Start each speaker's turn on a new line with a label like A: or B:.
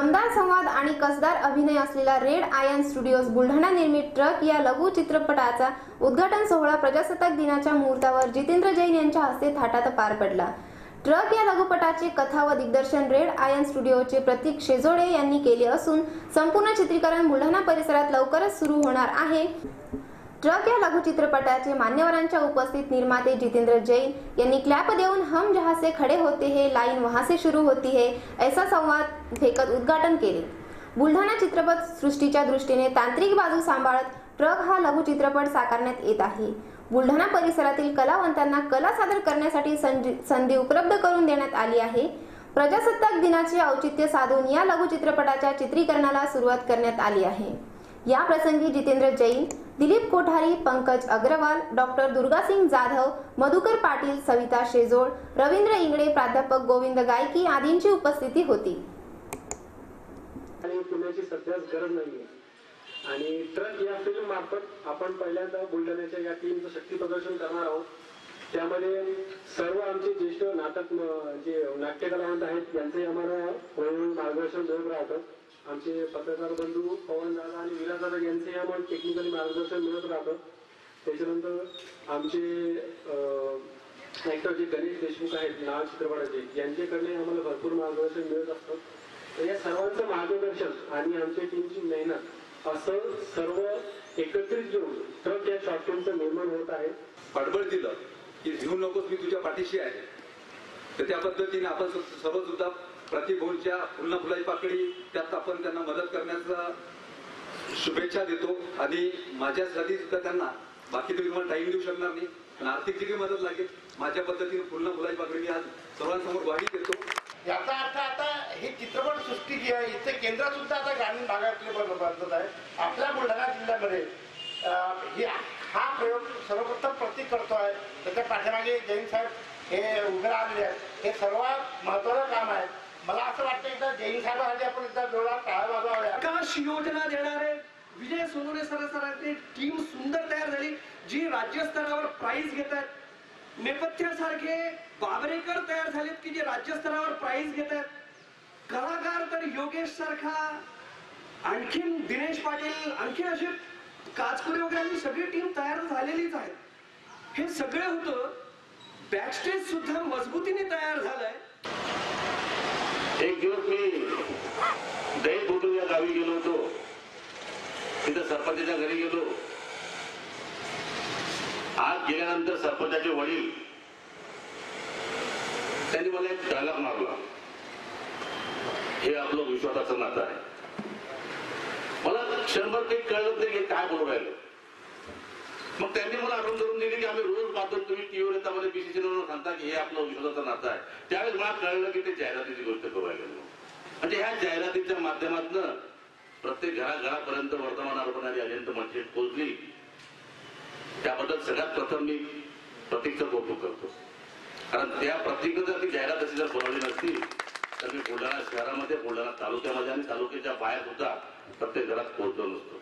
A: दमदार संवाद आणि कसदार अभिनय असलेला रेड आयन स्टुडिओज बुलढाणा निर्मित ट्रक या लघु चित्रपटाचा उद्घाटन सोहळा प्रजासत्ताक दिनाच्या मुहूर्तावर जितेंद्र जैन यांच्या हस्ते थाटात पार पडला। ट्रक या लघुपटाचे कथा व दिग्दर्शन रेड आयन स्टुडिओचे प्रतीक शेजोडे यांनी केले असून संपूर्ण चित्रीकरण बुलढाणा परिसरात लवकरच सुरू होणार आहे। ट्रक या लघु चित्रपटाचे मान्यवरांच्या उपस्थित निर्माते जितेंद्र जैन यांनी क्लॅप देऊन हम जहां से खडे होते हैं लाइन वहां से शुरू होती है ऐसा संवाद फेकत उद्घाटन केले। बुलढाणा चित्रपट सृष्टीच्या दृष्टीने तांत्रिक बाजू सांभाळत ट्रक हा लघु चित्रपट साकारण्यात येत आहे। बुलढाणा परिसरातील कलावंतांना कला सादर करण्यासाठी संधी उपलब्ध करून देण्यात आली आहे। प्रजासत्ताक दिनाचे औचित्य साधून या लघु चित्रपटाच्या चित्रीकरणाला सुरुवात करण्यात आली आहे। या प्रसंगी जितेंद्र जैन, दिलीप कोठारी, पंकज अग्रवाल, डॉक्टर दुर्गासिंग जाधव, मधुकर पाटील, सविता शेजोळ, रवींद्र इंगळे, प्राध्यापक गोविंद गायकी आदींची उपस्थिती होती।
B: पुण्याची सध्याच गरज नाहीये आणि ट्रक या फिल्म मार्फत आपण पहिल्यांदा बुलढाण्याच्या या टीमचं शक्ती प्रदर्शन करणार आहोत। त्यामध्ये सर्व आमचे ज्येष्ठ नाट्य कलावंत आहेत यांचे आम्हाला मार्गदर्शन मिळत राहतं। आमचे पत्रकार बंधू पवन दादा आणि विराज दादा यांचे आम्हाला टेक्निकली मार्गदर्शन मिळत राहतं। त्याच्यानंतर आमचे ऍक्टर जे गणेश देशमुख आहेत नाव चित्रपटाचे यांच्याकडे आम्हाला भरपूर मार्गदर्शन मिळत असतं। तर या सर्वांचं मार्गदर्शन आणि आमच्या टीमची मेहनत असं सर्व एकत्रित घेऊन ट्रक या शॉर्ट फिल्मचं निर्माण होत आहे।
C: पाठबळ दिलं की भिवू नकोस मी तुझ्या पाठीशी आहे। तर त्या पद्धतीने आपण सर्व सुद्धा प्रतिभूंच्या फुलना फुलाची पाकळी त्यात आपण त्यांना मदत करण्याचा शुभेच्छा देतो आणि माझ्यासाठी सुद्धा त्यांना बाकी तुम्ही मला टाइम देऊ शकणार नाही पण आर्थिक जी काही मदत लागेल माझ्या पद्धतीने फुलना फुलाची पाकळी आज सर्वांसमोर ग्वाही देतो।
D: याचा अर्थ आता ही चित्रपट सृष्टी जी आहे इथे केंद्र सुद्धा आता ग्रामीण भागातले बांधत आहे। आपल्या बुलढाणा जिल्ह्यामध्ये हा प्रयोग सर्वप्रथम प्रतीक करतो आहे। त्याच्या पाठीमागे जैन साहेब हे उभे राहिलेले आहेत। हे सर्वात महत्त्वाचं काम आहे। मला असं वाटतं एकदा जैन साहेबांसाठी आपण एकदा जोरात टाळ्या वाजवाव्या।
E: आकाश योजना देणारे विजय सोनवणे सरांची टीम सुंदर तयार झाली जी राज्य स्तरावर प्राइज घेतात। नेपथ्यासारखे बाबरेकर तयार झालेत की जे राज्य स्तरावर प्राइज घेतात। कलाकार तर योगेश सारखा आणखीन दिनेश पाटील आणखी असे काचकुरे वगैरे सगळी टीम तयार झालेलीच आहे। हे सगळे होतं बॅकस्टेज सुद्धा मजबूतीने तयार झालंय।
F: एक दिवस मी दैनपुर या गावी गेलो होतो। तिथं सरपंचाच्या घरी गेलो। आज गेल्यानंतर सरपंचाचे वडील त्यांनी मला एक डायलॉग मारला, हे आपलं विश्वासाचं नातं आहे। मला क्षणभर काही कळलं नाही की काय बोलू राहिलं। मग त्यांनी मला आठवण करून दिली की आम्ही रोज पाहतो तुम्ही टीव्हीवर येतामध्ये बीसीसीला सांगता की हे आपलं विश्वासाचं नातं आहे। त्यावेळेस मला कळलं की ते जाहिरातीची गोष्ट करू राहिलो। म्हणजे ह्या जाहिरातीच्या माध्यमातून प्रत्येक घराघरापर्यंत वर्तमानपणारी अत्यंत मंचित पोहोचली। त्याबद्दल सगळ्यात प्रथम मी प्रतीकचं कौतुक करतो कारण त्या प्रतीकनं जर ती जाहिरात अशी जर बनवली नसती तर मी बुलढाणा शहरामध्ये बुलढाणा तालुक्यामध्ये आणि तालुक्याच्या बाहेर सुद्धा प्रत्येक घरात पोहोचलो नसतो।